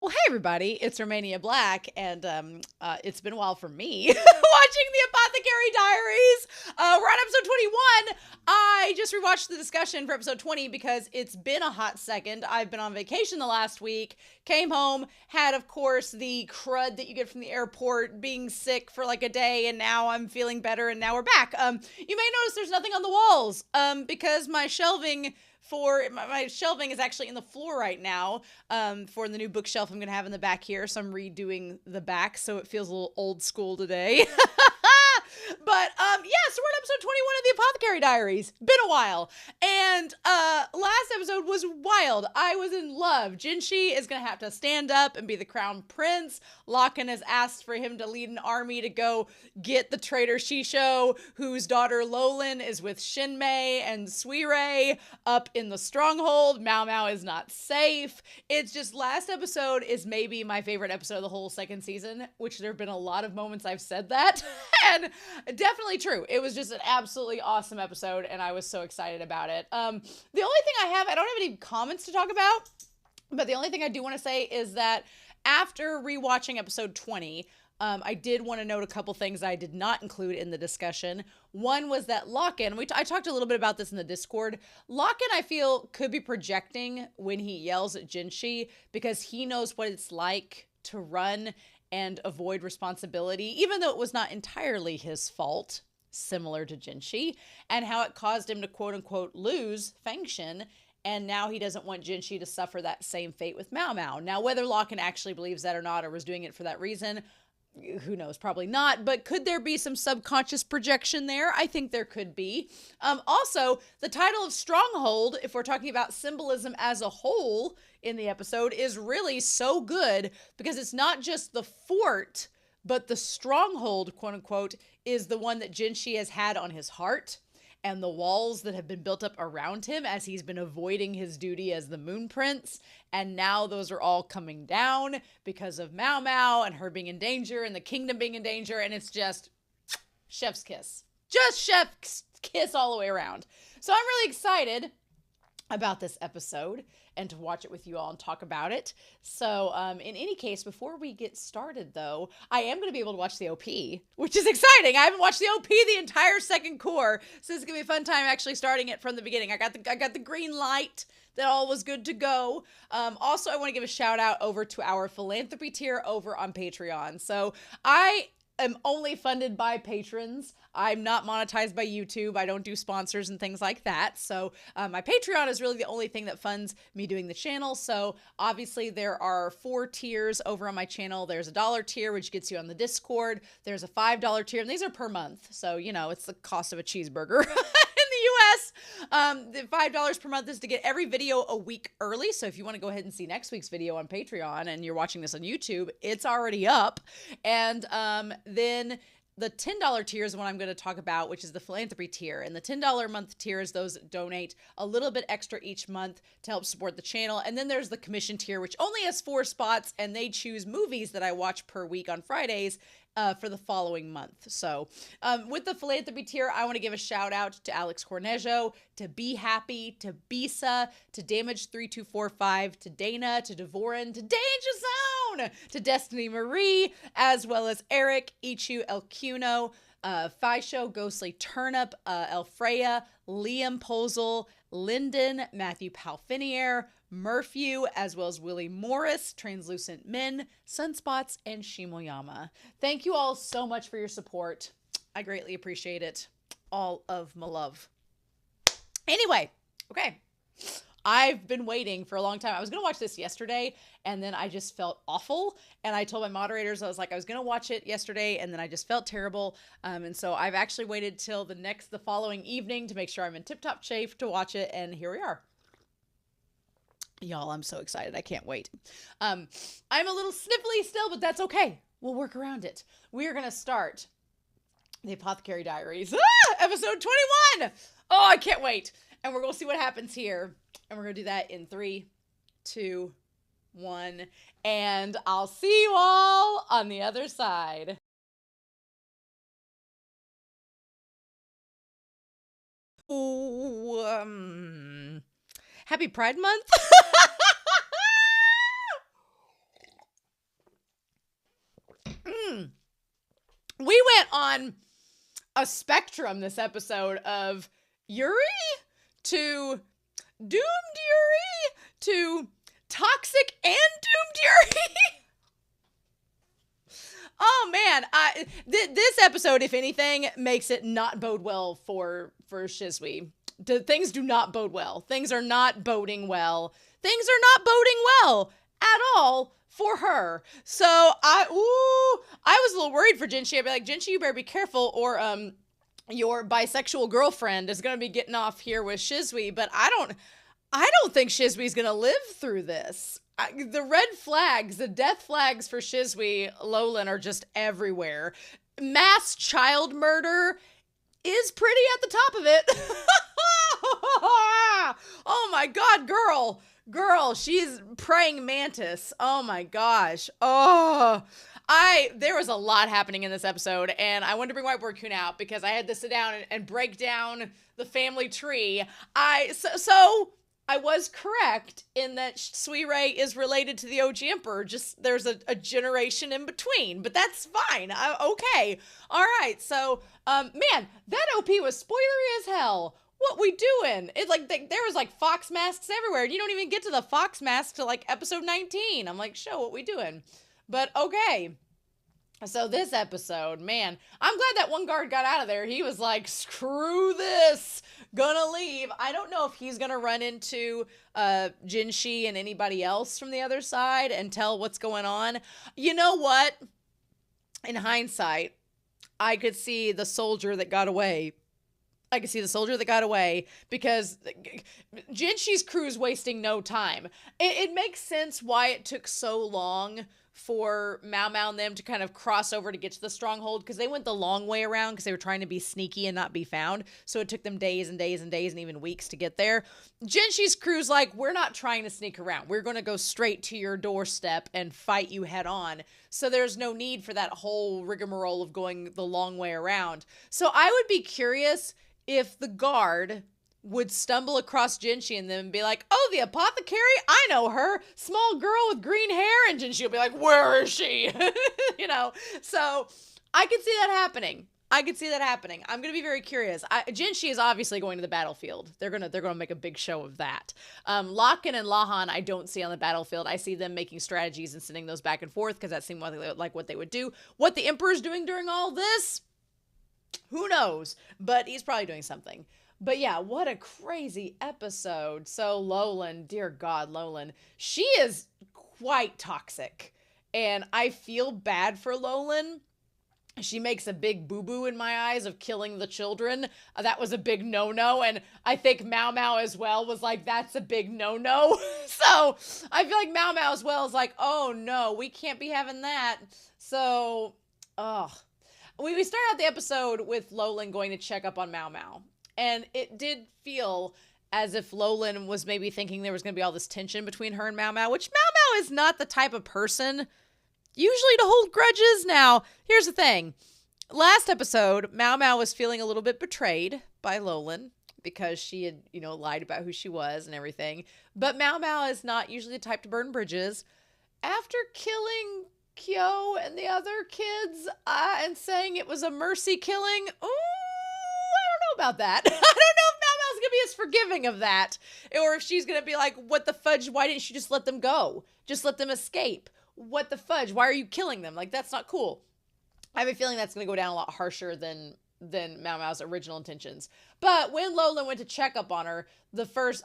Well, hey everybody, it's Romania Black, and it's been a while for me watching the Apothecary Diaries. We're on episode 21. I just rewatched the discussion for episode 20 because it's been a hot second. I've been on vacation the last week, came home, had, of course, the crud that you get from the airport, being sick for like a day, and now I'm feeling better, and now we're back. You may notice there's nothing on the walls because my shelving is actually in the floor right now for the new bookshelf I'm going to have in the back here. So I'm redoing the back so it feels a little old school today. But so we're at episode 21 of the Apothecary Diaries. Been a while. And last episode was wild. I was in love. Jinshi is going to have to stand up and be the crown prince. Locken has asked for him to lead an army to go get the traitor Shisho, whose daughter Lolin is with Shinmei and Suirei up in the Stronghold. MaoMao is not safe. It's just last episode is maybe my favorite episode of the whole second season, which there have been a lot of moments I've said that. And definitely true. It was just an absolutely awesome episode, and I was so excited about it. The only thing I don't have any comments to talk about, but the only thing I do want to say is that after rewatching episode 20, I did want to note a couple things I did not include in the discussion. One was that Locken, I talked a little bit about this in the Discord. Locken, I feel, could be projecting when he yells at Jinshi because he knows what it's like to run and avoid responsibility, even though it was not entirely his fault, similar to Jinshi, and how it caused him to quote-unquote lose Fengshen, and now he doesn't want Jinshi to suffer that same fate with MaoMao. Now, whether Locken actually believes that or not, or was doing it for that reason, who knows? Probably not. But could there be some subconscious projection there? I think there could be. Also, the title of Stronghold, if we're talking about symbolism as a whole in the episode, is really so good because it's not just the fort, but the stronghold, quote unquote, is the one that Jinshi has had on his heart, and the walls that have been built up around him as he's been avoiding his duty as the Moon Prince. And now those are all coming down because of MaoMao and her being in danger and the kingdom being in danger. And it's just chef's kiss. Just chef's kiss all the way around. So I'm really excited about this episode and to watch it with you all and talk about it. So in any case, before we get started though, I am going to be able to watch the OP, which is exciting. I haven't watched the OP the entire second core, so this is going to be a fun time actually starting it from the beginning. I got the green light that all was good to go. Also, I want to give a shout out over to our philanthropy tier over on Patreon. So I am only funded by patrons. I'm not monetized by YouTube. I don't do sponsors and things like that. So my Patreon is really the only thing that funds me doing the channel. So obviously there are 4 tiers over on my channel. There's a $1 tier, which gets you on the Discord. There's a $5 tier, and these are per month. So, you know, it's the cost of a cheeseburger. US. The $5 per month is to get every video a week early. So if you want to go ahead and see next week's video on Patreon and you're watching this on YouTube, it's already up. And then the $10 tier is what I'm going to talk about, which is the philanthropy tier. And the $10 a month tier is those that donate a little bit extra each month to help support the channel. And then there's the commission tier, which only has 4 spots, and they choose movies that I watch per week on Fridays for the following month. So with the philanthropy tier, I want to give a shout out to Alex Cornejo, to Be Happy, to Bisa, to Damage3245, to Dana, to Devorin, to Danger Zone, to Destiny Marie, as well as Eric, Ichu, El Cuno, Fisho, Ghostly Turnip, Elfreya, Liam Posel, Lyndon, Matthew Palfinier, Murphew, as well as Willie Morris, Translucent Men, Sunspots, and Shimoyama. Thank you all so much for your support. I greatly appreciate it. All of my love. Anyway, okay. I've been waiting for a long time. I was going to watch this yesterday, and then I just felt awful. And I told my moderators, I was going to watch it yesterday, and then I just felt terrible. And so I've actually waited till the following evening to make sure I'm in tip-top shape to watch it, and here we are. Y'all, I'm so excited. I can't wait. I'm a little sniffly still, but that's okay. We'll work around it. We are going to start the Apothecary Diaries. Episode 21! Oh, I can't wait. And we're going to see what happens here. And we're going to do that in 3, 2, 1. And I'll see you all on the other side. Ooh, Happy Pride Month. We went on a spectrum this episode of Yuri to doomed Yuri to toxic and doomed Yuri. Oh man, this episode, if anything, makes it not bode well for Shisui. Things do not bode well. Things are not boding well. Things are not boding well at all for her. So I was a little worried for Jinshi. I'd be like, Jinshi, you better be careful, or your bisexual girlfriend is gonna be getting off here with Shisui. But I don't think Shisui's gonna live through this. The red flags, the death flags for Shisui Lolan are just everywhere. Mass child murder is pretty at the top of it. Oh my God, girl, she's praying mantis. Oh my gosh. There was a lot happening in this episode, and I wanted to bring Whiteboard Kun out because I had to sit down and break down the family tree. So I was correct in that Suirei is related to the OG Emperor. Just there's a generation in between, but that's fine. Okay. All right. So, man, that OP was spoilery as hell. What we doing? It like there was like fox masks everywhere. You don't even get to the fox mask till like episode 19. I'm like, show what we doing? But okay. So this episode, man, I'm glad that one guard got out of there. He was like, screw this, gonna leave. I don't know if he's gonna run into Jinshi and anybody else from the other side and tell what's going on. You know what? In hindsight, I could see the soldier that got away. Because Jinshi's crew's wasting no time. It makes sense why it took so long for MaoMao and them to kind of cross over to get to the Stronghold, because they went the long way around because they were trying to be sneaky and not be found. So it took them days and days and days and even weeks to get there. Jinshi's crew's like, we're not trying to sneak around. We're going to go straight to your doorstep and fight you head on. So there's no need for that whole rigmarole of going the long way around. So I would be curious if the guard would stumble across Jinshi and then be like, oh, the apothecary? I know her. Small girl with green hair. And Jinshi will be like, where is she? You know? So I could see that happening. I'm going to be very curious. Jinshi is obviously going to the battlefield. They're going to make a big show of that. Lakan and Lahan, I don't see on the battlefield. I see them making strategies and sending those back and forth because that seemed like what they would do. What the Emperor's doing during all this, who knows? But he's probably doing something. But yeah, what a crazy episode. So Lolan, dear God, Lolan, she is quite toxic. And I feel bad for Lolan. She makes a big boo-boo in my eyes of killing the children. That was a big no-no. And I think MaoMao as well was like, that's a big no-no. So I feel like MaoMao as well is like, oh no, we can't be having that. So, we start out the episode with Lolan going to check up on MaoMao. And it did feel as if Lolan was maybe thinking there was going to be all this tension between her and MaoMao, which MaoMao is not the type of person usually to hold grudges. Now, here's the thing. Last episode, MaoMao was feeling a little bit betrayed by Lolan because she had, lied about who she was and everything. But MaoMao is not usually the type to burn bridges. After killing Kyo and the other kids and saying it was a mercy killing, about that. I don't know if MaoMao's gonna be as forgiving of that, or if she's gonna be like, what the fudge, why didn't you just let them go? Just let them escape. What the fudge, why are you killing them? Like, that's not cool. I have a feeling that's gonna go down a lot harsher than MaoMao's original intentions. But when Lolan went to check up on her,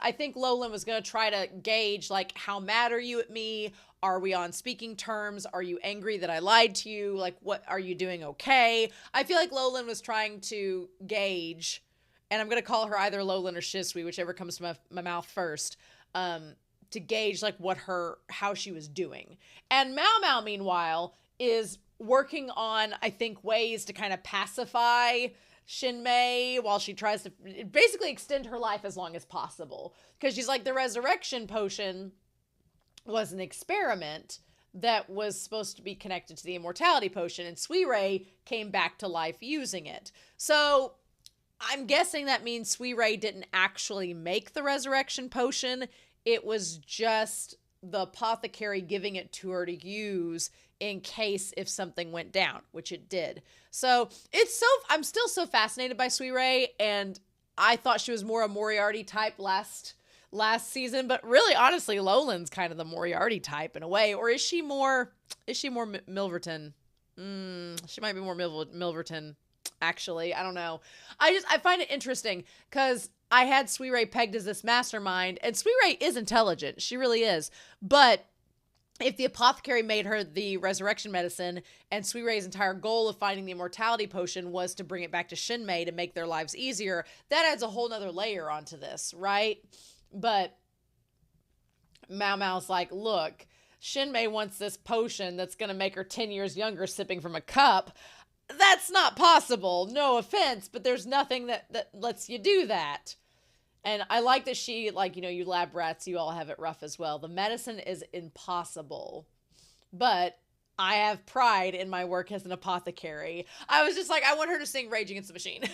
I think Lolan was gonna try to gauge, like, how mad are you at me? Are we on speaking terms? Are you angry that I lied to you? Like, what, are you doing okay? I feel like Lolan was trying to gauge, and I'm going to call her either Lolan or Shisui, whichever comes to my mouth first, to gauge, like, how she was doing. And MaoMao, meanwhile, is working on, I think, ways to kind of pacify Shinmei while she tries to basically extend her life as long as possible. Because she's like, the resurrection potion was an experiment that was supposed to be connected to the immortality potion, and Suirei came back to life using it. So I'm guessing that means Suirei didn't actually make the resurrection potion. It was just the apothecary giving it to her to use in case if something went down, which it did. So I'm still so fascinated by Sweet Ray, and I thought she was more a Moriarty type last season, but really, honestly, Lolan's kind of the Moriarty type in a way. Or is she more Milverton? She might be more Milverton, actually. I don't know. I find it interesting because I had Sweet Ray pegged as this mastermind, and Sweet Ray is intelligent. She really is. But if the apothecary made her the resurrection medicine, and Sweet Ray's entire goal of finding the immortality potion was to bring it back to Shinmei to make their lives easier, that adds a whole nother layer onto this, right? But MaoMao's like, look, Shinmei wants this potion that's going to make her 10 years younger sipping from a cup. That's not possible. No offense, but there's nothing that lets you do that. And I like that she, like, you lab rats, you all have it rough as well. The medicine is impossible. But I have pride in my work as an apothecary. I was just like, I want her to sing Rage Against the Machine.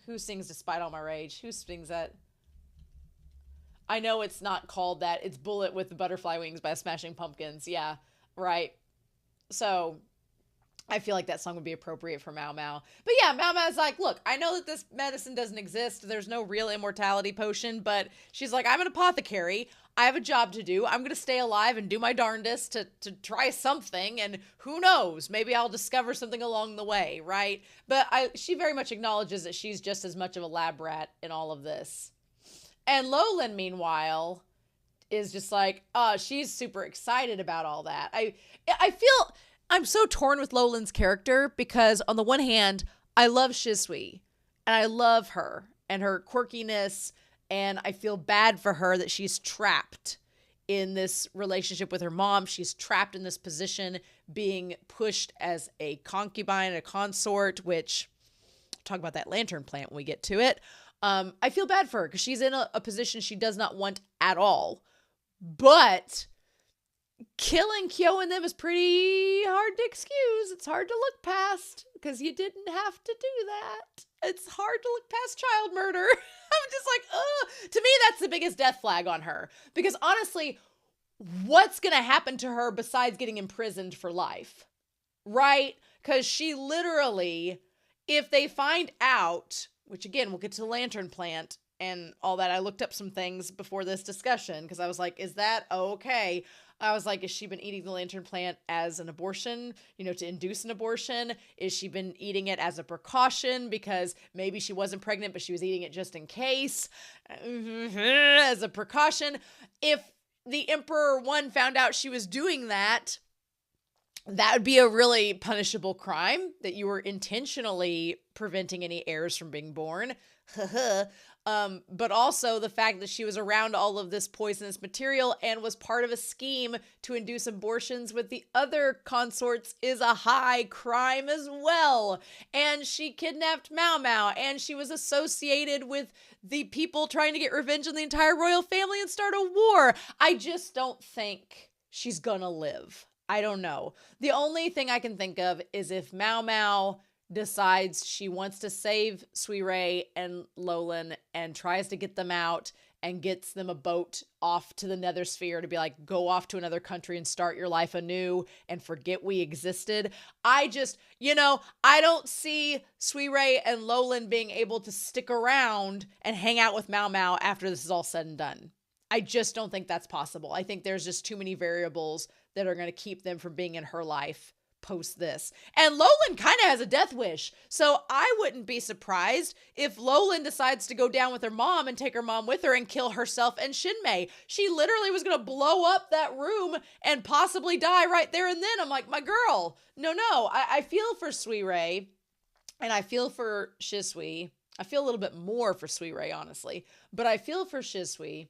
Who sings Despite All My Rage? Who sings that? I know it's not called that. It's Bullet with the Butterfly Wings by Smashing Pumpkins. Yeah, right. So I feel like that song would be appropriate for MaoMao. But yeah, MaoMao's like, look, I know that this medicine doesn't exist. There's no real immortality potion, but she's like, I'm an apothecary. I have a job to do. I'm going to stay alive and do my darndest to try something. And who knows, maybe I'll discover something along the way, right? But she very much acknowledges that she's just as much of a lab rat in all of this. And Lolan, meanwhile, is just like, she's super excited about all that. I feel I'm so torn with Lolan's character because on the one hand, I love Shisui and I love her and her quirkiness, and I feel bad for her that she's trapped in this relationship with her mom. She's trapped in this position, being pushed as a concubine, a consort, which I'll talk about that lantern plant when we get to it. I feel bad for her because she's in a position she does not want at all. But killing Kyo and them is pretty hard to excuse. It's hard to look past because you didn't have to do that. It's hard to look past child murder. I'm just like, ugh. To me, that's the biggest death flag on her. Because honestly, what's going to happen to her besides getting imprisoned for life? Right? Because she literally, if they find out, which again, we'll get to the lantern plant and all that. I looked up some things before this discussion because I was like, is that okay? I was like, has she been eating the lantern plant as an abortion, to induce an abortion? Is she been eating it as a precaution because maybe she wasn't pregnant, but she was eating it just in case, as a precaution? If the Emperor One found out she was doing that, that would be a really punishable crime, that you were intentionally preventing any heirs from being born. But also the fact that she was around all of this poisonous material and was part of a scheme to induce abortions with the other consorts is a high crime as well. And she kidnapped MaoMao, and she was associated with the people trying to get revenge on the entire royal family and start a war. I just don't think she's gonna live. I don't know. The only thing I can think of is if MaoMao decides she wants to save Sui Ray and Lolan and tries to get them out and gets them a boat off to the nether sphere to be like, go off to another country and start your life anew and forget we existed. I just, I don't see Sui Ray and Lolan being able to stick around and hang out with MaoMao after this is all said and done. I just don't think that's possible. I think there's just too many variables that are going to keep them from being in her life post this. And Lolan kind of has a death wish. So I wouldn't be surprised if Lolan decides to go down with her mom and take her mom with her and kill herself and Shinmei. She literally was going to blow up that room and possibly die right there and then. I'm like, my girl, no. I feel for Sui Ray and I feel for Shisui. I feel a little bit more for Sui Ray, honestly, but I feel for Shisui.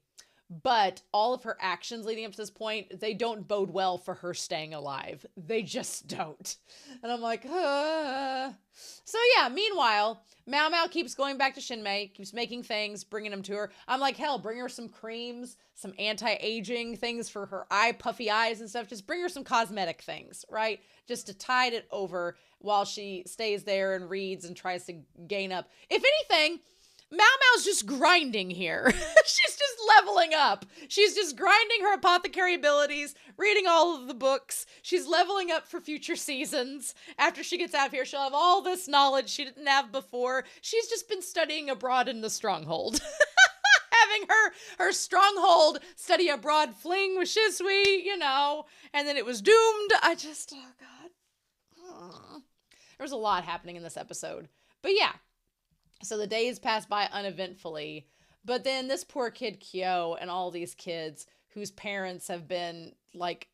But all of her actions leading up to this point, they don't bode well for her staying alive. They just don't. And I'm like, So yeah, meanwhile, MaoMao keeps going back to Shinmei, keeps making things, bringing them to her. I'm like, hell, bring her some creams, some anti-aging things for her puffy eyes and stuff. Just bring her some cosmetic things, right? Just to tide it over while she stays there and reads and tries to gain up. If anything, MaoMao's just grinding here. She's just leveling up. She's just grinding her apothecary abilities, reading all of the books. She's leveling up for future seasons. After she gets out of here, she'll have all this knowledge she didn't have before. She's just been studying abroad in the Stronghold. Having her Stronghold study abroad fling with Shisui, and then it was doomed. Oh God. There was a lot happening in this episode. But yeah. So the days pass by uneventfully, but then this poor kid Kyo and all these kids whose parents have been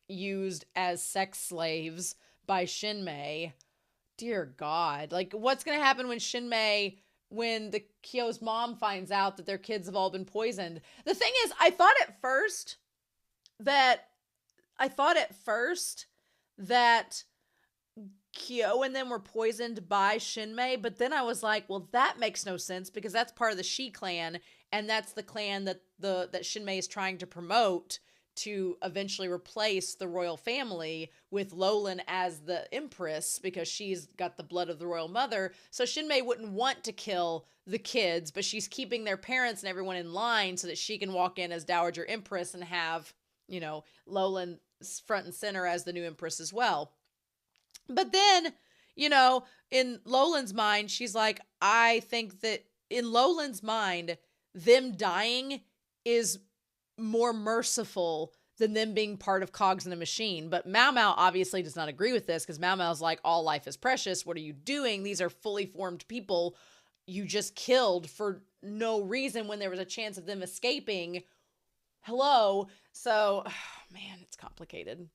used as sex slaves by Shinmei. Dear God, what's going to happen when the Kyo's mom finds out that their kids have all been poisoned? The thing is, I thought at first that Kyo and them were poisoned by Shinmei, but then I was like, well, that makes no sense because that's part of the Shi clan, and that's the clan that Shinmei is trying to promote to eventually replace the royal family with Lolan as the empress because she's got the blood of the royal mother. So Shinmei wouldn't want to kill the kids, but she's keeping their parents and everyone in line so that she can walk in as Dowager Empress and have, Lolan front and center as the new empress as well. But then, in Lolan's mind, she's like, I think that in Lolan's mind, them dying is more merciful than them being part of cogs in a machine. But MaoMao obviously does not agree with this because MaoMao's like, all life is precious. What are you doing? These are fully formed people you just killed for no reason when there was a chance of them escaping. Hello. So, man, it's complicated.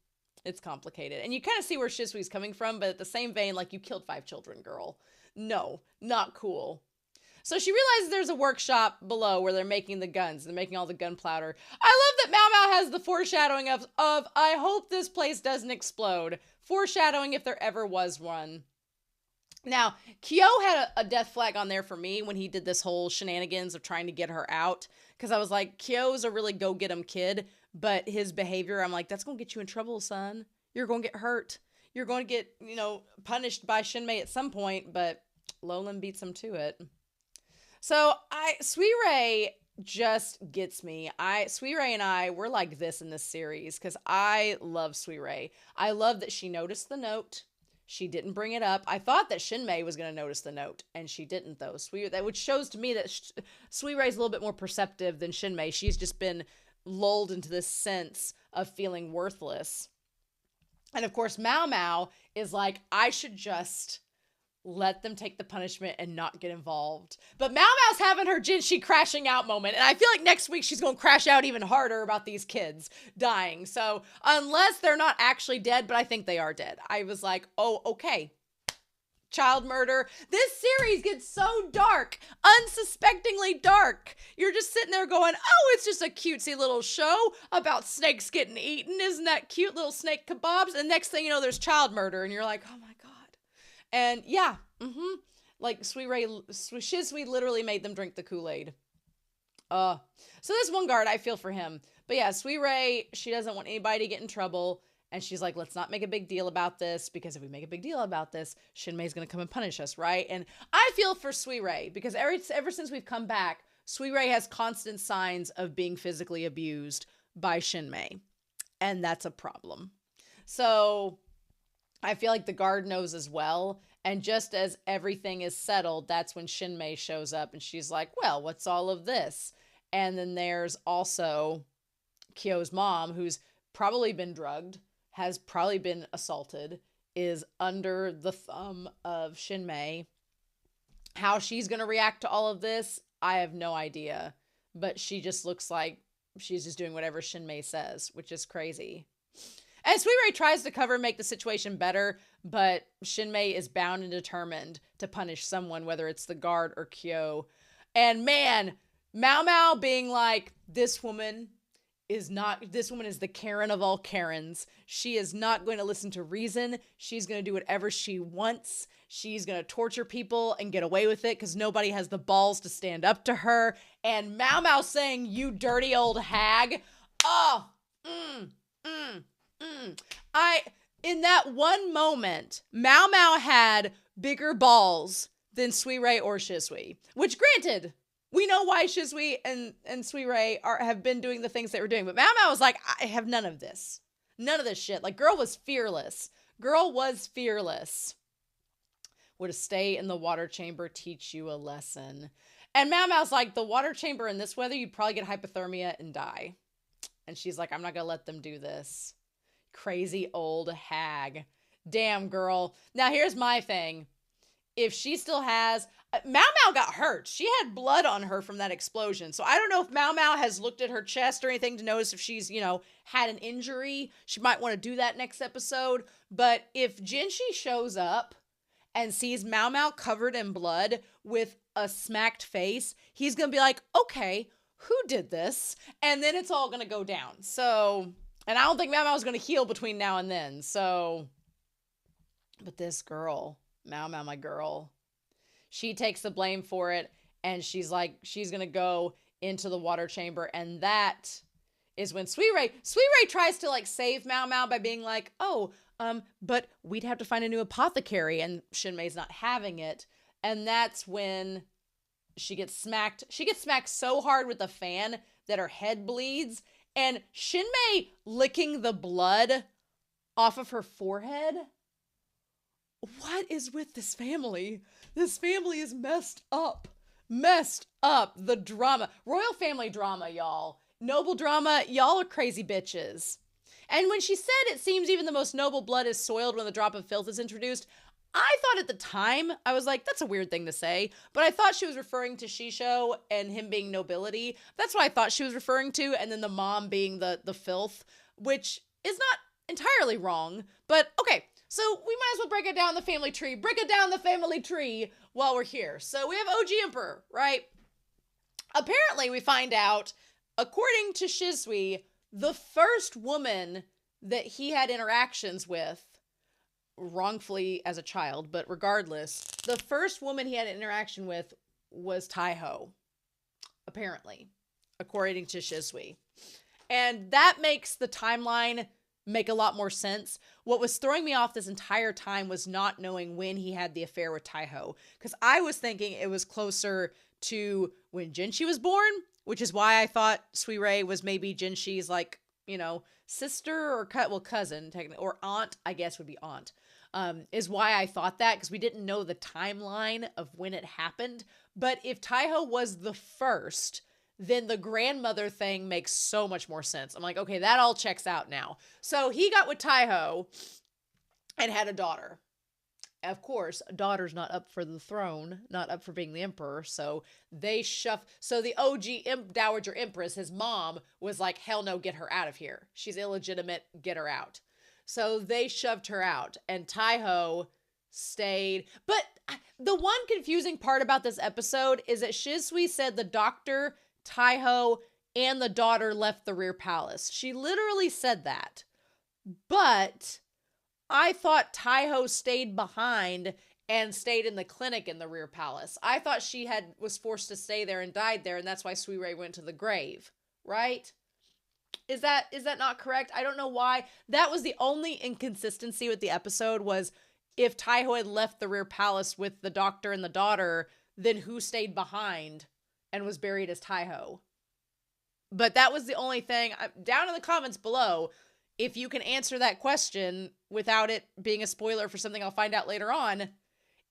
It's complicated. And you kind of see where Shisui's coming from, but at the same vein, you killed 5 children, girl. No, not cool. So she realizes there's a workshop below where they're making the guns. They're making all the gunpowder. I love that MaoMao has the foreshadowing of I hope this place doesn't explode. Foreshadowing if there ever was one. Now, Kyo had a death flag on there for me when he did this whole shenanigans of trying to get her out. Because I was like, Kyo's a really go-get-em kid. But his behavior, I'm like, that's going to get you in trouble, son. You're going to get hurt. You're going to get, punished by Shinmei at some point. But Lolan beats him to it. So Suirei just gets me. Suirei and I, we're like this in this series. Because I love Suirei. I love that she noticed the note. She didn't bring it up. I thought that Shinmei was going to notice the note. And she didn't, though. Which shows to me that Suirei's a little bit more perceptive than Shinmei. She's just been lulled into this sense of feeling worthless. And of course, MaoMao is like, I should just let them take the punishment and not get involved. But MaoMao's having her Jinshi crashing out moment. And I feel like next week she's going to crash out even harder about these kids dying. So unless they're not actually dead, but I think they are dead. I was like, oh, okay. Child murder. This series gets so dark, unsuspectingly dark. You're just sitting there going, oh, it's just a cutesy little show about snakes getting eaten. Isn't that cute? Little snake kebabs. And next thing you know, there's child murder. And you're like, oh my God. And yeah, Shisui literally made them drink the Kool-Aid. So this one guard, I feel for him. But yeah, Suirei, she doesn't want anybody to get in trouble. And she's like, let's not make a big deal about this, because if we make a big deal about this, Shinmei's going to come and punish us, right? And I feel for Suirei, because ever since we've come back, Suirei has constant signs of being physically abused by Shinmei. And that's a problem. So I feel like the guard knows as well. And just as everything is settled, that's when Shinmei shows up and she's like, well, what's all of this? And then there's also Kyo's mom, who's probably been drugged, has probably been assaulted, is under the thumb of Shinmei. How she's going to react to all of this, I have no idea. But she just looks like she's just doing whatever Shinmei says, which is crazy. And Suirei tries to cover and make the situation better, but Shinmei is bound and determined to punish someone, whether it's the guard or Kyo. And man, MaoMao being like, this woman is the Karen of all Karens. She is not going to listen to reason. She's going to do whatever she wants. She's going to torture people and get away with it because nobody has the balls to stand up to her. And MaoMao saying, you dirty old hag. Oh, in that one moment, MaoMao had bigger balls than Suirei or Shisui. Which, granted, we know why Shizui and Sui Ray have been doing the things they were doing. But MaoMao was like, I have none of this. None of this shit. Like, girl was fearless. Girl was fearless. Would a stay in the water chamber teach you a lesson? And MaoMao's like, the water chamber in this weather, you'd probably get hypothermia and die. And she's like, I'm not going to let them do this. Crazy old hag. Damn, girl. Now, here's my thing. If she still has... MaoMao got hurt. She had blood on her from that explosion. So I don't know if MaoMao has looked at her chest or anything to notice if she's, had an injury. She might want to do that next episode. But if Jinshi shows up and sees MaoMao covered in blood with a smacked face, he's going to be like, okay, who did this? And then it's all going to go down. So, and I don't think MaoMao is going to heal between now and then. So, but this girl, MaoMao, my girl, she takes the blame for it, and she's like, she's going to go into the water chamber, and that is when Sui Ray tries to, like, save MaoMao by being like, but we'd have to find a new apothecary, and Shinmei's not having it, and that's when she gets smacked. She gets smacked so hard with the fan that her head bleeds, and Shinmei licking the blood off of her forehead. What is with this family? This family is messed up. Messed up. The drama. Royal family drama, y'all. Noble drama, y'all are crazy bitches. And when she said it seems even the most noble blood is soiled when the drop of filth is introduced, I thought at the time, I was like, that's a weird thing to say. But I thought she was referring to Shisho and him being nobility. That's what I thought she was referring to. And then the mom being the filth, which is not entirely wrong. But okay. So we might as well break it down the family tree. Break it down the family tree while we're here. So we have OG Emperor, right? Apparently we find out, according to Shizui, the first woman that he had interactions with, wrongfully as a child, but regardless, the first woman he had an interaction with was Taiho, apparently, according to Shizui. And that makes the timeline make a lot more sense. What was throwing me off this entire time was not knowing when he had the affair with Taiho, because I was thinking it was closer to when Jinshi was born, which is why I thought Sui Ray was maybe Jinshi's, like, sister or cousin, technically, or aunt, I guess would be aunt, is why I thought that, because we didn't know the timeline of when it happened. But if Taiho was the first, then the grandmother thing makes so much more sense. I'm like, okay, that all checks out now. So he got with Taiho and had a daughter. Of course, a daughter's not up for the throne, not up for being the emperor. So so the OG Dowager Empress, his mom, was like, hell no, get her out of here. She's illegitimate, get her out. So they shoved her out, and Taiho stayed. But the one confusing part about this episode is that Shizui said the doctor, Taiho, and the daughter left the rear palace. She literally said that. But I thought Taiho stayed behind and stayed in the clinic in the rear palace. I thought she was forced to stay there and died there, and that's why Sui Ray went to the grave, right? Is that not correct? I don't know why. That was the only inconsistency with the episode, was if Taiho had left the rear palace with the doctor and the daughter, then who stayed behind and was buried as Taiho? But that was the only thing. Down in the comments below, if you can answer that question without it being a spoiler for something I'll find out later on.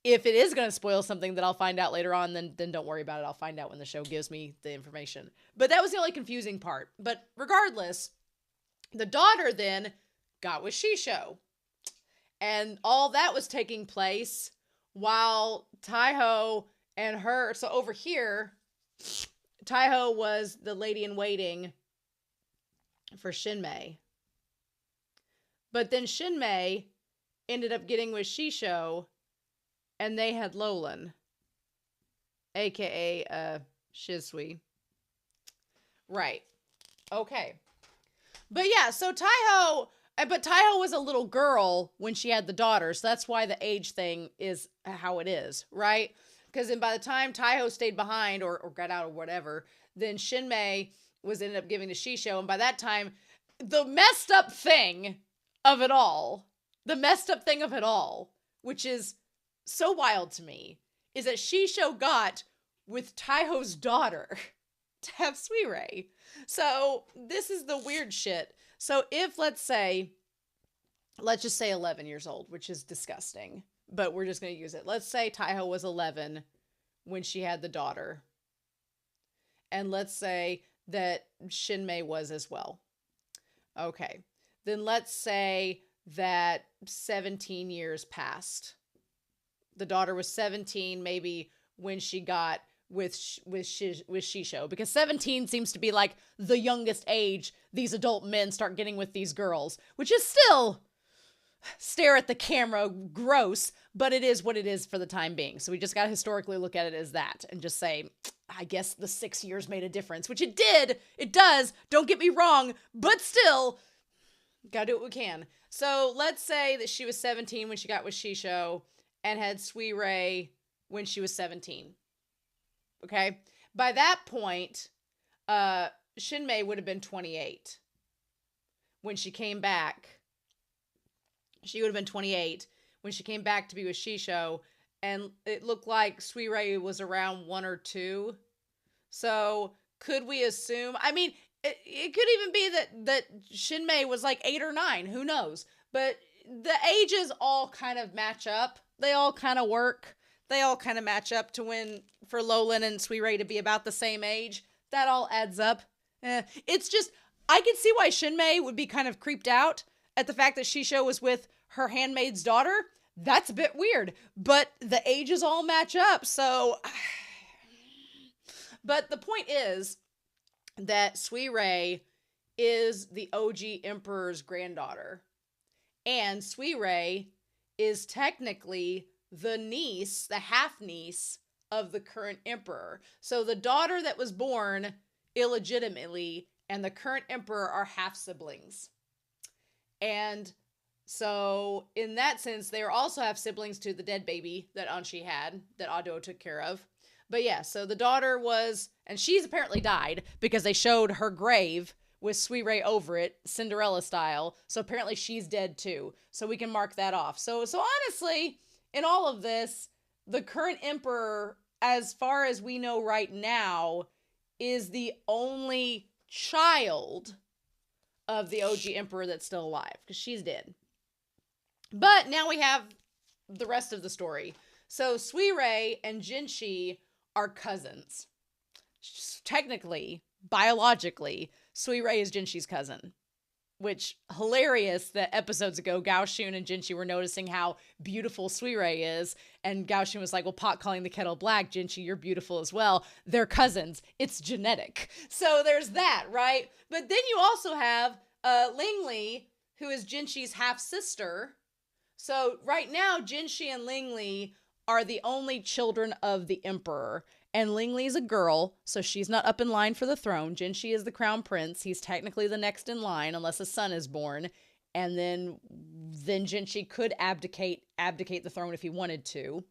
If it is going to spoil something that I'll find out later on, then don't worry about it. I'll find out when the show gives me the information. But that was the only confusing part. But regardless, the daughter then got with Shisho. And all that was taking place while Taiho and her... So over here, Taiho was the lady in waiting for Shinmei. But then Shinmei ended up getting with Shisho, and they had Lolan, aka Shizui. Right. Okay. But yeah, so Taiho was a little girl when she had the daughter, so that's why the age thing is how it is, right? Because then by the time Taiho stayed behind or got out or whatever, then Shinmei ended up giving to Shisho, and by that time, the messed up thing of it all, which is so wild to me, is that Shisho got with Taiho's daughter to have Suirei. So this is the weird shit. So if, let's just say 11 years old, which is disgusting, but we're just going to use it. Let's say Taiho was 11 when she had the daughter. And let's say that Shinmei was as well. Okay. Then let's say that 17 years passed. The daughter was 17 maybe when she got with Shisho, because 17 seems to be like the youngest age these adult men start getting with these girls, which is still, stare at the camera, gross, but it is what it is for the time being. So we just got to historically look at it as that and just say, I guess the 6 years made a difference, which it did. It does. Don't get me wrong, but still, gotta do what we can. So let's say that she was 17 when she got with Shisho and had Suirei when she was 17. Okay? By that point, Shinmei would have been 28. When she came back, she would have been 28 when she came back to be with Shisho, and it looked like Suirei was around 1 or 2. So could we assume, I mean, it could even be that Shinmei was like 8 or 9, who knows? But the ages all kind of match up. They all kind of work. They all kind of match up to when, for Lowland and Suirei to be about the same age. That all adds up. It's just, I can see why Shinmei would be kind of creeped out at the fact that Shisho was with her handmaid's daughter. That's a bit weird, but the ages all match up, so. But the point is that Suirei is the OG Emperor's granddaughter, and Suirei is technically the niece, the half-niece of the current emperor. So the daughter that was born illegitimately and the current emperor are half-siblings. And so in that sense, they also have siblings to the dead baby that Anshi had, that Ado took care of. But yeah, so the daughter was, and she's apparently died because they showed her grave with Suirei over it, Cinderella style. So apparently she's dead too. So we can mark that off. So honestly, in all of this, the current emperor, as far as we know right now, is the only child of the OG emperor that's still alive, because she's dead. But now we have the rest of the story. So Suirei and Jinshi are cousins. Technically, biologically, Suirei is Jinshi's cousin. Which, hilarious that episodes ago, Gao Shun and Jinshi were noticing how beautiful Suirei is. And Gao Shun was like, well, pot calling the kettle black, Jinshi, you're beautiful as well. They're cousins. It's genetic. So there's that, right? But then you also have Lingli, who is Jinshi's half-sister. So right now, Jinshi and Lingli are the only children of the emperor. And Lingli is a girl, so she's not up in line for the throne. Jinshi is the crown prince. He's technically the next in line, unless a son is born. And then Jinshi could abdicate the throne if he wanted to.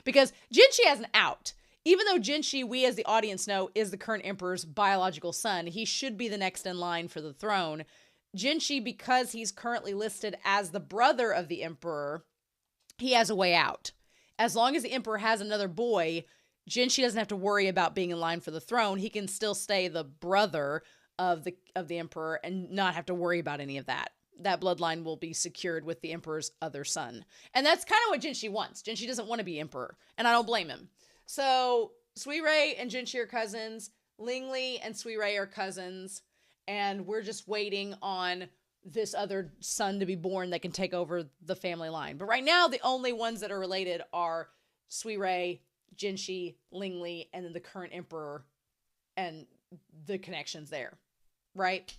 Because Jinshi has an out. Even though Jinshi, we as the audience know, is the current emperor's biological son, he should be the next in line for the throne. Jinshi, because he's currently listed as the brother of the emperor, he has a way out. As long as the emperor has another boy, Jinshi doesn't have to worry about being in line for the throne. He can still stay the brother of the emperor and not have to worry about any of that. That bloodline will be secured with the emperor's other son. And that's kind of what Jinshi wants. Jinshi doesn't want to be emperor, and I don't blame him. So Suirei and Jinshi are cousins. Lingli and Suirei are cousins. And we're just waiting on this other son to be born that can take over the family line. But right now, the only ones that are related are Suirei, Jinshi, Lingli, and then the current emperor and the connections there, right?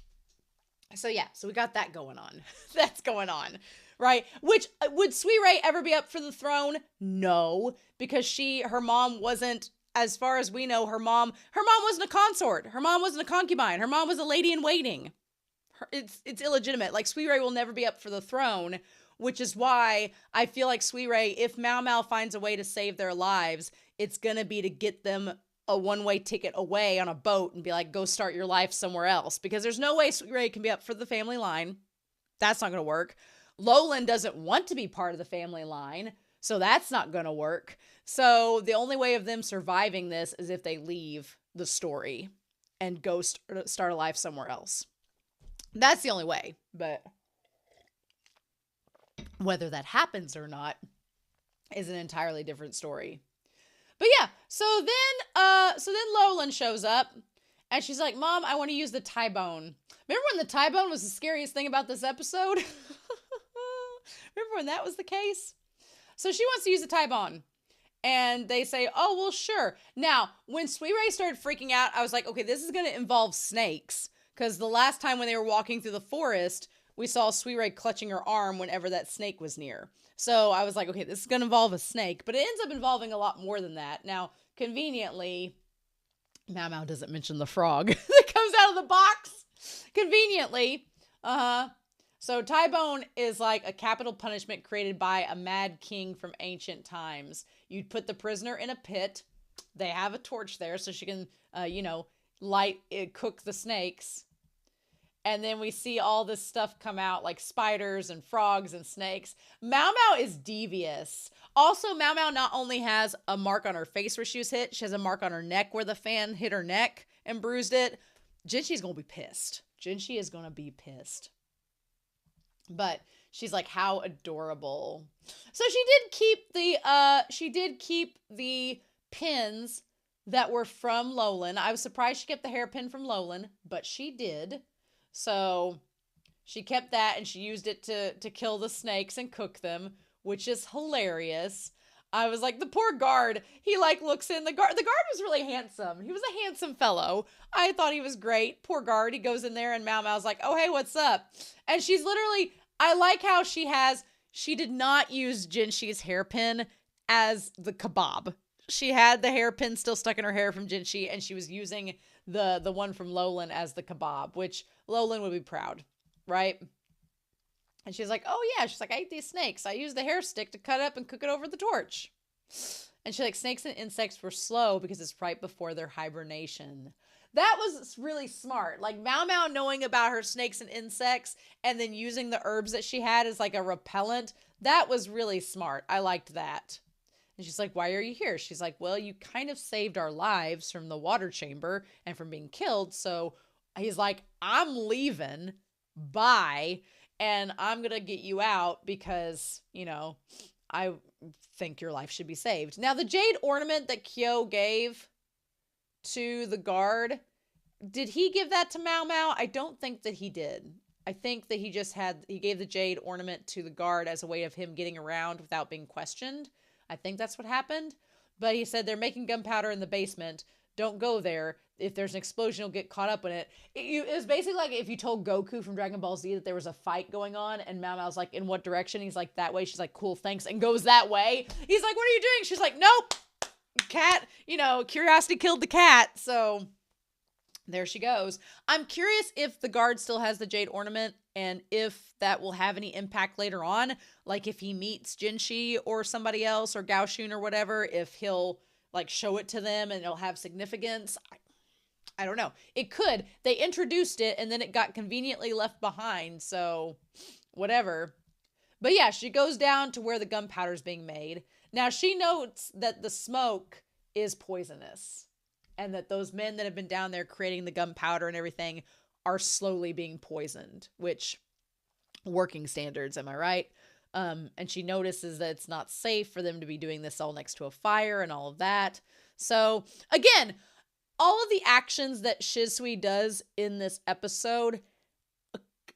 So yeah, so we got that going on. That's going on, right? Which, would Suirei ever be up for the throne? No, because her mom wasn't, as far as we know, her mom wasn't a consort. Her mom wasn't a concubine. Her mom was a lady in waiting. It's illegitimate. Like, Suirei will never be up for the throne, which is why I feel like Suirei, if MaoMao finds a way to save their lives, it's going to be to get them a one-way ticket away on a boat and be like, go start your life somewhere else. Because there's no way Suirei can be up for the family line. That's not going to work. Lowland doesn't want to be part of the family line. So that's not going to work. So the only way of them surviving this is if they leave the story and go start a life somewhere else. That's the only way. But whether that happens or not is an entirely different story. But yeah, so then Lolan shows up and she's like, Mom, I want to use the TAIBON. Remember when the TAIBON was the scariest thing about this episode? Remember when that was the case? So she wants to use the TAIBON. And they say, oh, well, sure. Now, when Sweet Ray started freaking out, I was like, okay, this is going to involve snakes. Because the last time when they were walking through the forest, we saw Sweet Ray clutching her arm whenever that snake was near. So I was like, okay, this is going to involve a snake. But it ends up involving a lot more than that. Now, conveniently, MaoMao doesn't mention the frog that comes out of the box. Conveniently. So TAIBON is like a capital punishment created by a mad king from ancient times. You'd put the prisoner in a pit. They have a torch there so she can, cook the snakes. And then we see all this stuff come out like spiders and frogs and snakes. MaoMao is devious. Also, MaoMao not only has a mark on her face where she was hit, she has a mark on her neck where the fan hit her neck and bruised it. Jinxi's going to be pissed. Jinxi is going to be pissed. But she's like, how adorable. So she did keep the pins that were from Lolan. I was surprised she kept the hairpin from Lolan, but she did. So she kept that and she used it to kill the snakes and cook them, which is hilarious. I was like, the poor guard, he looks in, the guard was really handsome. He was a handsome fellow. I thought he was great. Poor guard, he goes in there and MaoMao's like, oh, hey, what's up? And she's literally, I like how she did not use Jinxi's hairpin as the kebab. She had the hairpin still stuck in her hair from Jinxi, and she was using the one from Lolan as the kebab, which Lolan would be proud, right? And she's like, oh yeah, she's like, I ate these snakes. I used the hair stick to cut up and cook it over the torch. And she's like, snakes and insects were slow because it's right before their hibernation. That was really smart. Like MaoMao knowing about her snakes and insects and then using the herbs that she had as like a repellent. That was really smart. I liked that. And she's like, why are you here? She's like, well, you kind of saved our lives from the water chamber and from being killed. So he's like, I'm leaving. Bye. And I'm going to get you out because, I think your life should be saved. Now, the jade ornament that Kyo gave to the guard, did he give that to MaoMao? I don't think that he did. I think that he gave the jade ornament to the guard as a way of him getting around without being questioned. I think that's what happened. But he said they're making gunpowder in the basement. Don't go there. If there's an explosion, you'll get caught up in it. It was basically like if you told Goku from Dragon Ball Z that there was a fight going on and MaoMao's like, in what direction? He's like, that way. She's like, cool, thanks. And goes that way. He's like, what are you doing? She's like, nope. Cat, curiosity killed the cat. So there she goes. I'm curious if the guard still has the jade ornament and if that will have any impact later on. Like if he meets Jinxi or somebody else or Gaoshun or whatever, if he'll show it to them and it'll have significance. I don't know. It could. They introduced it and then it got conveniently left behind. So whatever. But yeah, she goes down to where the gunpowder is being made. Now she notes that the smoke is poisonous and that those men that have been down there creating the gunpowder and everything are slowly being poisoned, which working standards, am I right? And she notices that it's not safe for them to be doing this all next to a fire and all of that. So again, all of the actions that Shisui does in this episode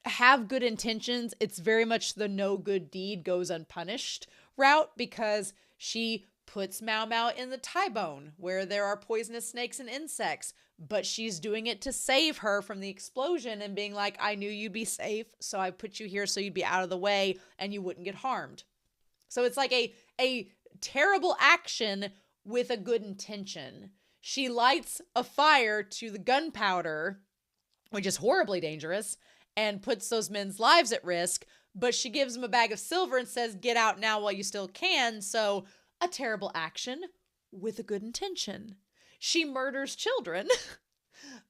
have good intentions. It's very much the no good deed goes unpunished route because she puts MaoMao in the TAIBON where there are poisonous snakes and insects, but she's doing it to save her from the explosion and being like, I knew you'd be safe, so I put you here so you'd be out of the way and you wouldn't get harmed. So it's like a terrible action with a good intention. She lights a fire to the gunpowder, which is horribly dangerous, and puts those men's lives at risk, but she gives them a bag of silver and says, get out now while you still can. So a terrible action with a good intention. She murders children,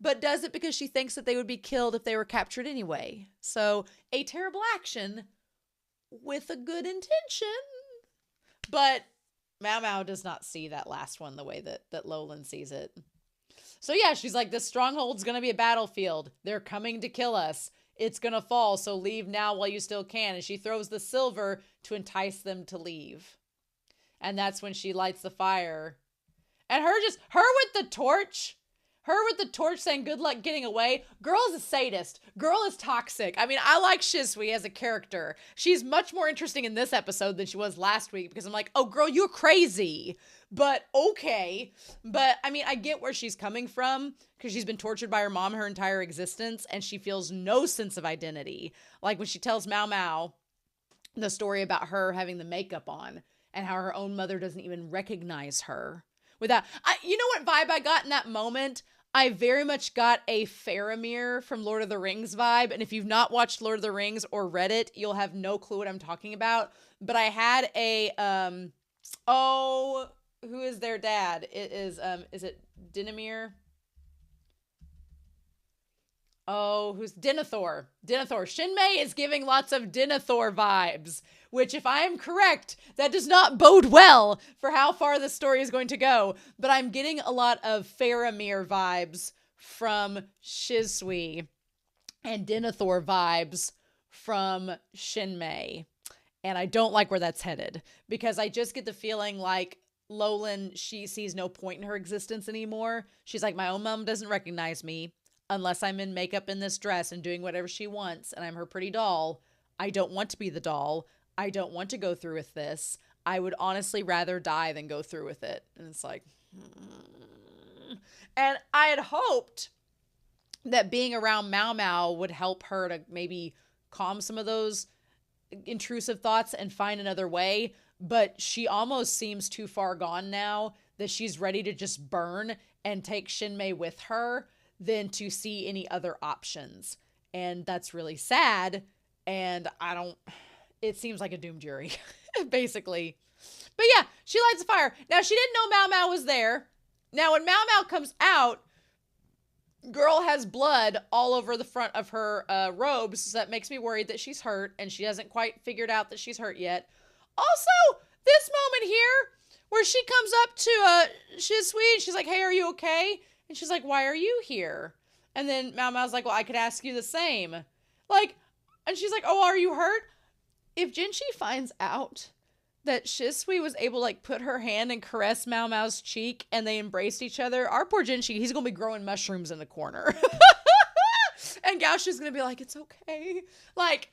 but does it because she thinks that they would be killed if they were captured anyway. So a terrible action with a good intention. But MaoMao does not see that last one the way that Lolan sees it. So yeah, she's like, this stronghold's going to be a battlefield. They're coming to kill us. It's going to fall, so leave now while you still can. And she throws the silver to entice them to leave. And that's when she lights the fire. And her with the torch. Her with the torch saying good luck getting away. Girl is a sadist. Girl is toxic. I mean, I like Shisui as a character. She's much more interesting in this episode than she was last week because I'm like, oh, girl, you're crazy. But okay. But I mean, I get where she's coming from because she's been tortured by her mom her entire existence and she feels no sense of identity. Like when she tells MaoMao the story about her having the makeup on and how her own mother doesn't even recognize her. Without, you know what vibe I got in that moment? I very much got a Faramir from Lord of the Rings vibe. And if you've not watched Lord of the Rings or read it, you'll have no clue what I'm talking about. But I had a, who is their dad? It is it Dinamir? Oh, who's Denethor? Denethor. Shinmei is giving lots of Denethor vibes, which if I am correct, that does not bode well for how far this story is going to go. But I'm getting a lot of Faramir vibes from Shisui and Denethor vibes from Shinmei. And I don't like where that's headed because I just get the feeling like Lolan, she sees no point in her existence anymore. She's like, my own mom doesn't recognize me. Unless I'm in makeup in this dress and doing whatever she wants and I'm her pretty doll, I don't want to be the doll. I don't want to go through with this. I would honestly rather die than go through with it. And it's like, And I had hoped that being around MaoMao would help her to maybe calm some of those intrusive thoughts and find another way. But she almost seems too far gone now that she's ready to just burn and take Shinmei with her than to see any other options. And that's really sad. And it seems like a doomed Yuri, basically. But yeah, she lights a fire. Now, she didn't know MaoMao was there. Now, when MaoMao comes out, girl has blood all over the front of her robes. So that makes me worried that she's hurt. And she hasn't quite figured out that she's hurt yet. Also, this moment here, where she comes up to Shisui and she's like, hey, are you okay? And she's like, why are you here? And then MaoMao's like, well, I could ask you the same. Like, and she's like, oh, are you hurt? If Jinshi finds out that Shisui was able to, like, put her hand and caress MaoMao's cheek and they embraced each other, our poor Jinshi, he's going to be growing mushrooms in the corner. And Gaoshi's going to be like, it's okay. Like,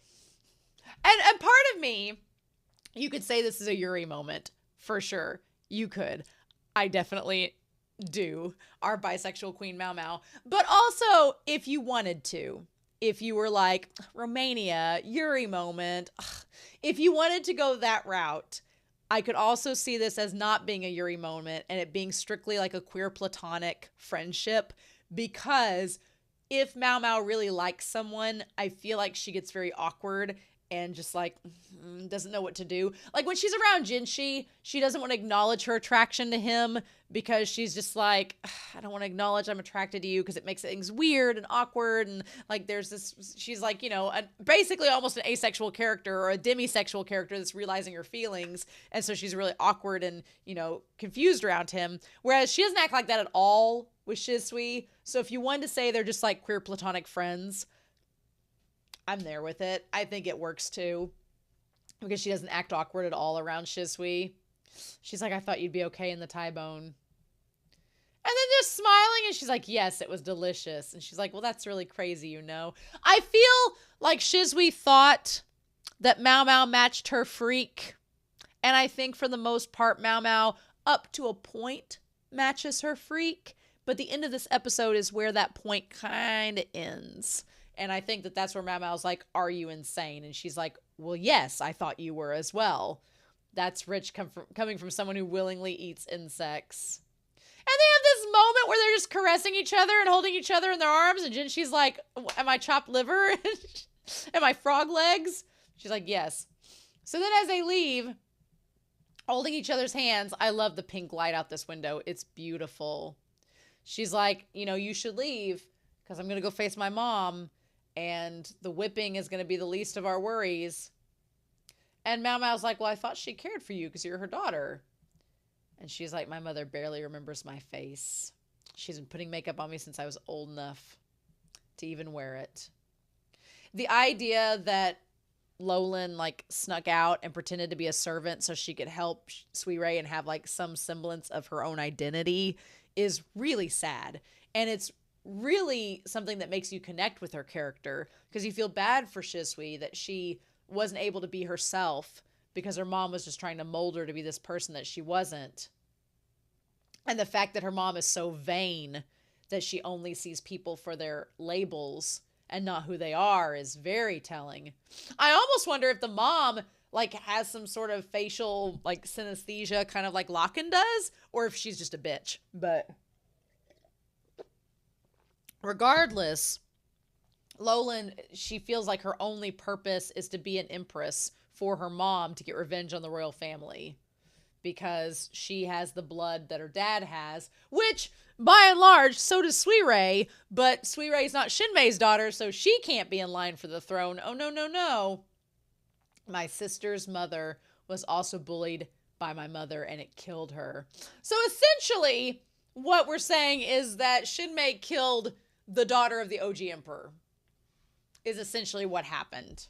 and part of me, you could say this is a Yuri moment, for sure. You could. I definitely do, our bisexual queen MaoMao. But also, if you wanted to, if you were like, Romania, Yuri moment, if you wanted to go that route, I could also see this as not being a Yuri moment and it being strictly like a queer platonic friendship, because if MaoMao really likes someone, I feel like she gets very awkward and just like doesn't know what to do. Like when she's around Jinshi, she doesn't want to acknowledge her attraction to him because she's just like, I don't want to acknowledge I'm attracted to you because it makes things weird and awkward. And like there's this, she's like, you know, basically almost an asexual character or a demisexual character that's realizing her feelings. And so she's really awkward and, you know, confused around him. Whereas she doesn't act like that at all with Shisui. So if you wanted to say they're just like queer platonic friends, I'm there with it. I think it works too. Because she doesn't act awkward at all around Shisui. She's like, I thought you'd be okay in the TAIBON. And then just smiling, and she's like, yes, it was delicious. And she's like, well, that's really crazy, you know. I feel like Shisui thought that MaoMao matched her freak. And I think for the most part, MaoMao, up to a point, matches her freak. But the end of this episode is where that point kind of ends. And I think that that's where MaoMao's like, are you insane? And she's like, well, yes, I thought you were as well. That's rich coming from someone who willingly eats insects. And they have this moment where they're just caressing each other and holding each other in their arms. And Jinshi's like, am I chopped liver? Am I frog legs? She's like, yes. So then as they leave, holding each other's hands, I love the pink light out this window. It's beautiful. She's like, you know, you should leave because I'm going to go face my mom. And the whipping is going to be the least of our worries. And MaoMao's like, well, I thought she cared for you because you're her daughter. And she's like, my mother barely remembers my face. She's been putting makeup on me since I was old enough to even wear it. The idea that Lolan like snuck out and pretended to be a servant so she could help Sui Ray and have like some semblance of her own identity is really sad. And it's really something that makes you connect with her character because you feel bad for Shisui that she wasn't able to be herself because her mom was just trying to mold her to be this person that she wasn't. And the fact that her mom is so vain that she only sees people for their labels and not who they are is very telling. I almost wonder if the mom like has some sort of facial like synesthesia, kind of like Locken does, or if she's just a bitch. But regardless, Lolan, she feels like her only purpose is to be an empress for her mom to get revenge on the royal family because she has the blood that her dad has, which by and large, so does Sui Ray, but Sui Ray's not Shinmei's daughter, so she can't be in line for the throne. Oh, no, no, no. My sister's mother was also bullied by my mother, and it killed her. So essentially, what we're saying is that Shinmei killed the daughter of the OG emperor, is essentially what happened.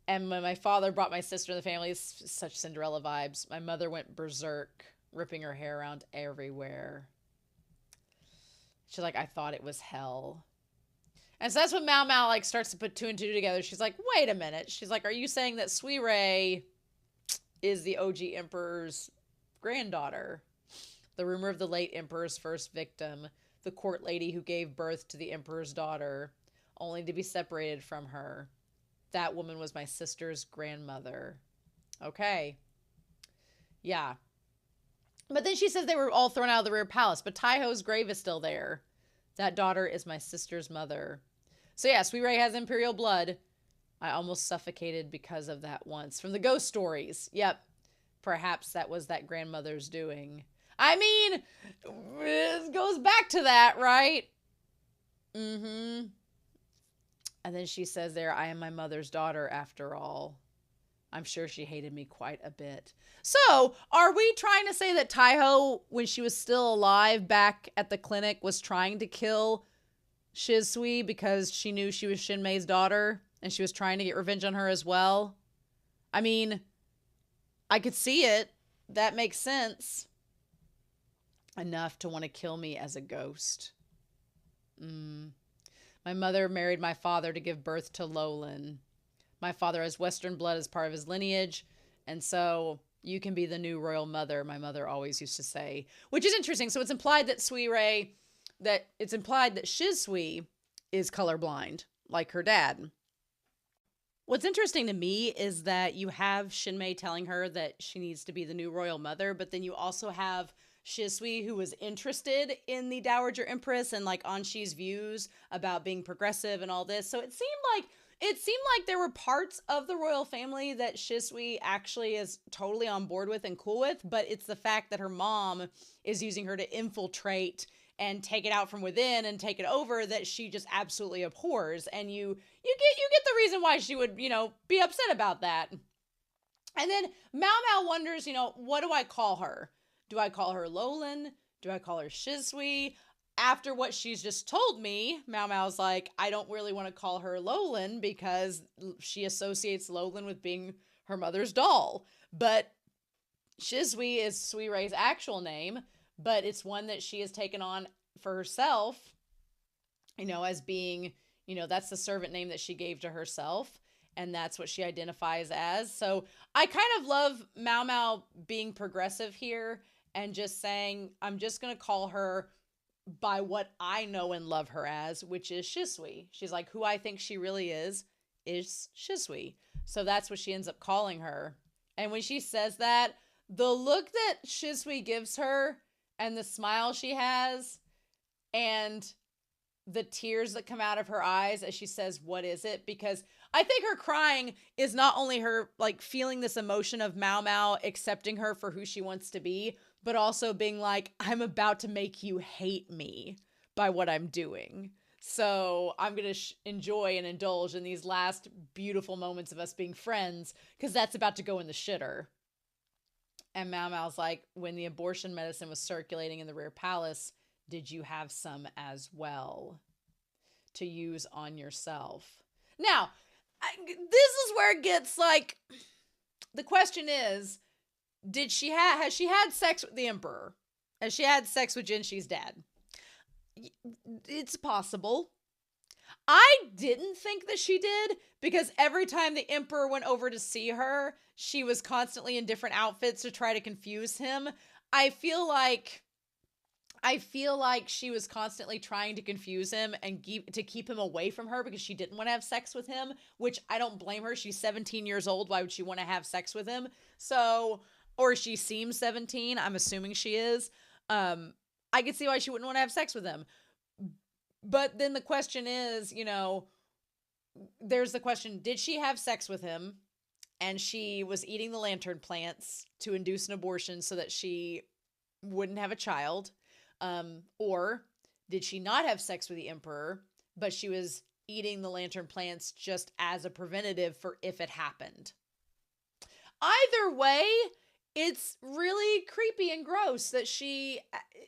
And when my father brought my sister in the family, it's such Cinderella vibes. My mother went berserk, ripping her hair around everywhere. She's like, I thought it was hell. And so that's when MaoMao like starts to put two and two together. She's like, wait a minute. She's like, are you saying that Sui Ray is the OG emperor's granddaughter? The rumor of the late emperor's first victim, the court lady who gave birth to the emperor's daughter, only to be separated from her. That woman was my sister's grandmother. Okay. Yeah. But then she says they were all thrown out of the rear palace, but Taiho's grave is still there. That daughter is my sister's mother. So yeah, Sui Ray has imperial blood. I almost suffocated because of that once. From the ghost stories. Yep. Perhaps that was that grandmother's doing. I mean, it goes back to that, right? Mm-hmm. And then she says there, I am my mother's daughter after all. I'm sure she hated me quite a bit. So, are we trying to say that Taiho, when she was still alive back at the clinic, was trying to kill Shisui because she knew she was Shinmei's daughter and she was trying to get revenge on her as well? I mean, I could see it. That makes sense. Enough to want to kill me as a ghost. My mother married my father to give birth to Lolan. My father has Western blood as part of his lineage, and so you can be the new royal mother, my mother always used to say. Which is interesting. So it's implied that it's implied that Shisui is colorblind, like her dad. What's interesting to me is that you have Shinmei telling her that she needs to be the new royal mother, but then you also have Shisui, who was interested in the Dowager Empress and like Anshi's views about being progressive and all this. So it seemed like there were parts of the royal family that Shisui actually is totally on board with and cool with, but it's the fact that her mom is using her to infiltrate and take it out from within and take it over that she just absolutely abhors. And you get the reason why she would, be upset about that. And then MaoMao wonders, what do I call her? Do I call her Lolan? Do I call her Shisui? After what she's just told me, MaoMao's like, I don't really want to call her Lolan because she associates Lolan with being her mother's doll. But Shisui is Sui Ray's actual name, but it's one that she has taken on for herself, as being, that's the servant name that she gave to herself. And that's what she identifies as. So I kind of love MaoMao being progressive here and just saying, I'm just going to call her by what I know and love her as, which is Shisui. She's like, who I think she really is Shisui. So that's what she ends up calling her. And when she says that, the look that Shisui gives her and the smile she has and the tears that come out of her eyes as she says, what is it? Because I think her crying is not only her like feeling this emotion of MaoMao accepting her for who she wants to be, but also being like, I'm about to make you hate me by what I'm doing. So I'm going to enjoy and indulge in these last beautiful moments of us being friends because that's about to go in the shitter. And MaoMao's like, when the abortion medicine was circulating in the rear palace, did you have some as well to use on yourself? Now, this is where it gets like, the question is, has she had sex with the emperor? Has she had sex with Jinshi's dad? It's possible. I didn't think that she did because every time the emperor went over to see her, she was constantly in different outfits to try to confuse him. I feel like she was constantly trying to confuse him and to keep him away from her because she didn't want to have sex with him, which I don't blame her. She's 17 years old. Why would she want to have sex with him? So, or she seems 17. I'm assuming she is. I could see why she wouldn't want to have sex with him. But then the question is, there's the question, did she have sex with him and she was eating the lantern plants to induce an abortion so that she wouldn't have a child? Or did she not have sex with the emperor, but she was eating the lantern plants just as a preventative for if it happened? Either way, it's really creepy and gross that she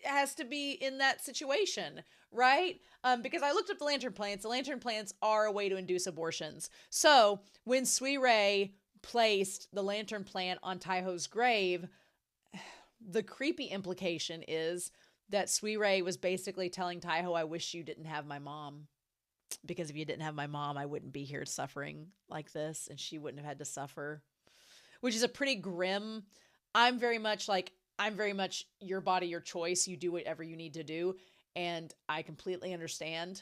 has to be in that situation, right? Because I looked up the lantern plants. The lantern plants are a way to induce abortions. So when Sui Rei placed the lantern plant on Taiho's grave, the creepy implication is that Sui Rei was basically telling Taiho, I wish you didn't have my mom. Because if you didn't have my mom, I wouldn't be here suffering like this, and she wouldn't have had to suffer. Which is a pretty grim... I'm very much your body, your choice. You do whatever you need to do. And I completely understand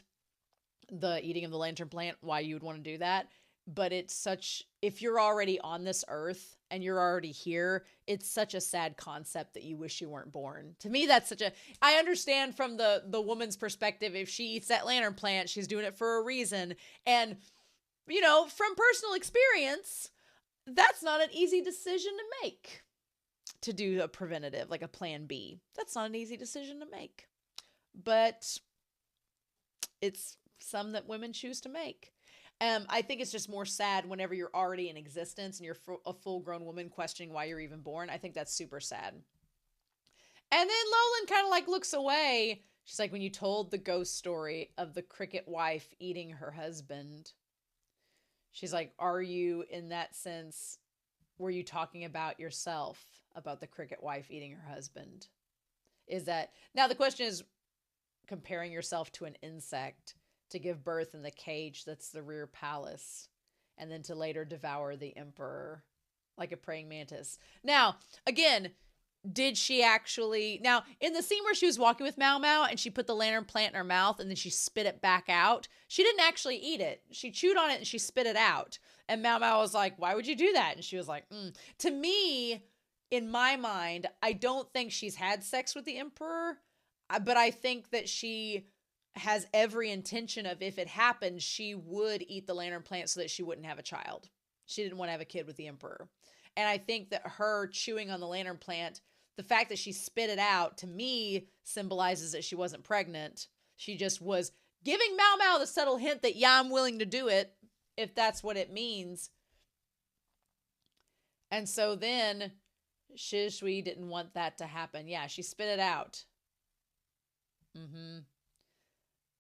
the eating of the lantern plant, why you would want to do that. But if you're already on this earth and you're already here, it's such a sad concept that you wish you weren't born. To me, I understand from the woman's perspective, if she eats that lantern plant, she's doing it for a reason. And, from personal experience, that's not an easy decision to make. To do a preventative, like a plan B. That's not an easy decision to make. But it's some that women choose to make. I think it's just more sad whenever you're already in existence and you're a full-grown woman questioning why you're even born. I think that's super sad. And then Lolan kind of like looks away. She's like, when you told the ghost story of the cricket wife eating her husband, she's like, are you, in that sense, were you talking about yourself, about the cricket wife eating her husband? Now the question is, comparing yourself to an insect to give birth in the cage that's the rear palace, and then to later devour the emperor like a praying mantis. Now, again, did she actually... Now, in the scene where she was walking with MaoMao and she put the lantern plant in her mouth and then she spit it back out, she didn't actually eat it. She chewed on it and she spit it out. And MaoMao was like, why would you do that? And she was like, To me, in my mind, I don't think she's had sex with the emperor, but I think that she has every intention of, if it happened, she would eat the lantern plant so that she wouldn't have a child. She didn't want to have a kid with the emperor. And I think that her chewing on the lantern plant, the fact that she spit it out, to me, symbolizes that she wasn't pregnant. She just was giving MaoMao the subtle hint that, yeah, I'm willing to do it, if that's what it means. And so then Shishui didn't want that to happen. Yeah, she spit it out.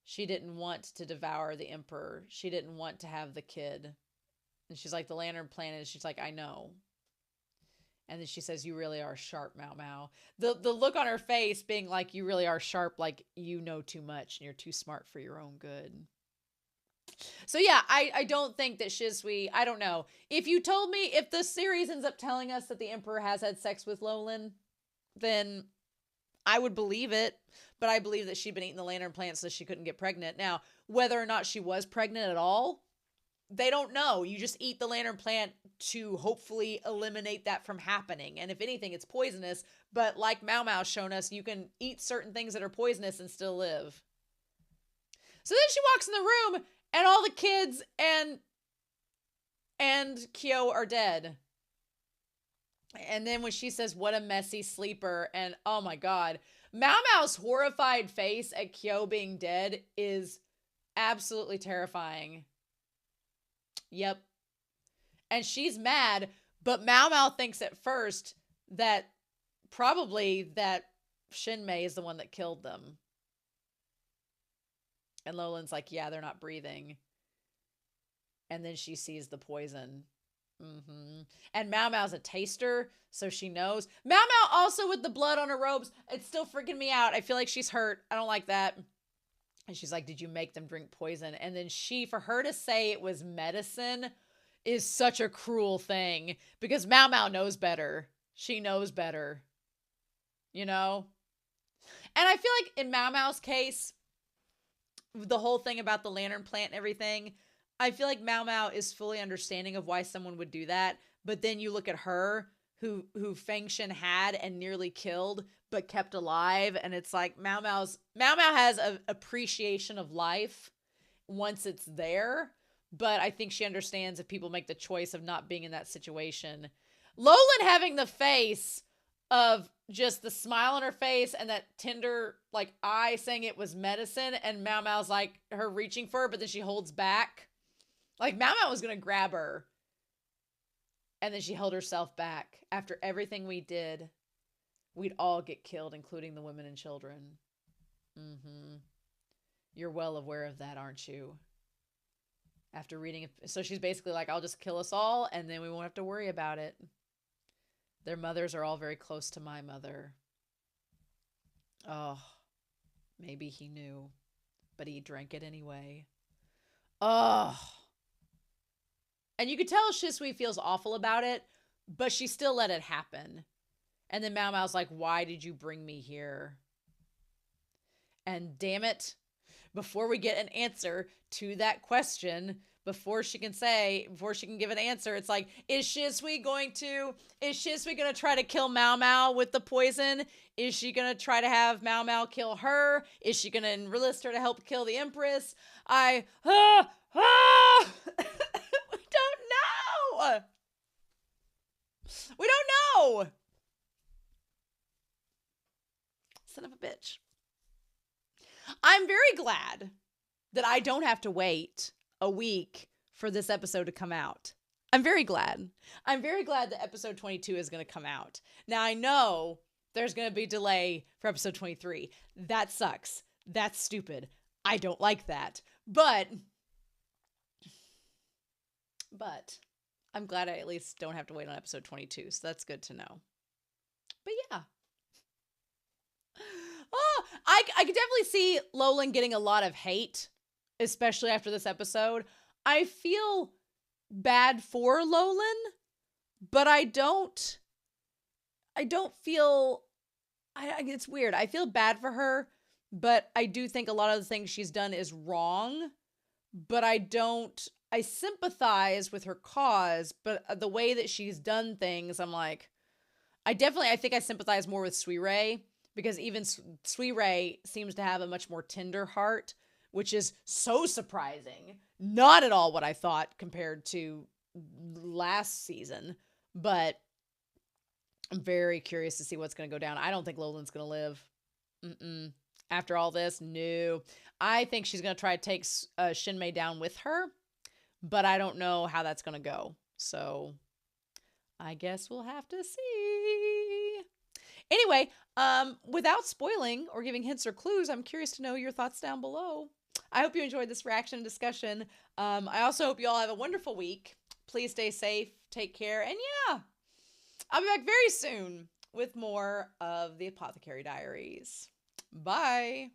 She didn't want to devour the emperor. She didn't want to have the kid. And she's like, the lantern plant, she's like, I know. And then she says, you really are sharp, MaoMao. The look on her face being like, you really are sharp, like you know too much and you're too smart for your own good. So yeah, I don't think that Shisui, I don't know. If the series ends up telling us that the emperor has had sex with Lolan, then I would believe it. But I believe that she'd been eating the lantern plant so she couldn't get pregnant. Now, whether or not she was pregnant at all, they don't know. You just eat the lantern plant to hopefully eliminate that from happening. And if anything, it's poisonous. But like MaoMao's shown us, you can eat certain things that are poisonous and still live. So then she walks in the room and all the kids and Kyo are dead. And then when she says, what a messy sleeper, and oh my God, MaoMao's horrified face at Kyo being dead is Absolutely terrifying. Yep. And she's mad, but MaoMao thinks at first that probably that Shinmei is the one that killed them. And Lolan's like, yeah, they're not breathing. And then she sees the poison. And MaoMao's a taster, so she knows. MaoMao also with the blood on her robes. It's still freaking me out. I feel like she's hurt. I don't like that. And she's like, did you make them drink poison? And then for her to say it was medicine is such a cruel thing because MaoMao knows better. She knows better. You know? And I feel like in MaoMao's case, the whole thing about the lantern plant and everything, I feel like MaoMao is fully understanding of why someone would do that. But then you look at her, who Fengshen had and nearly killed, but kept alive. And it's like MaoMao has an appreciation of life once it's there. But I think she understands if people make the choice of not being in that situation. Lolan having the face of just the smile on her face and that tender like eye saying it was medicine, and MaoMao's like her reaching for her, but then she holds back. Like MaoMao was gonna grab her, and then she held herself back. After everything we did, we'd all get killed, including the women and children. You're well aware of that, aren't you? After reading it, so she's basically like, I'll just kill us all, and then we won't have to worry about it. Their mothers are all very close to my mother. Oh, maybe he knew, but he drank it anyway. Oh. And you could tell Shisui feels awful about it, but she still let it happen. And then MaoMao's like, why did you bring me here? And damn it, before we get an answer to that question, before she can give an answer, it's like, is Shisui going to try to kill MaoMao with the poison? Is she going to try to have MaoMao kill her? Is she going to enlist her to help kill the Empress? We don't know. We don't know. Son of a bitch. I'm very glad that I don't have to wait a week for this episode to come out. I'm very glad. I'm very glad that episode 22 is going to come out. Now, I know there's going to be delay for episode 23. That sucks. That's stupid. I don't like that. But I'm glad I at least don't have to wait on episode 22. So that's good to know. But yeah. Oh, I could definitely see Lolan getting a lot of hate, especially after this episode. I feel bad for Lolan, but I don't feel, it's weird. I feel bad for her, but I do think a lot of the things she's done is wrong, but I sympathize with her cause, but the way that she's done things, I'm like, I think I sympathize more with Suirei, because even Suirei seems to have a much more tender heart, which is so surprising. Not at all what I thought compared to last season, but I'm very curious to see what's going to go down. I don't think Lolan's going to live. After all this, no. I think she's going to try to take Shinmei down with her, but I don't know how that's going to go. So I guess we'll have to see. Anyway, without spoiling or giving hints or clues, I'm curious to know your thoughts down below. I hope you enjoyed this reaction and discussion. I also hope you all have a wonderful week. Please stay safe, take care, and yeah, I'll be back very soon with more of the Apothecary Diaries. Bye.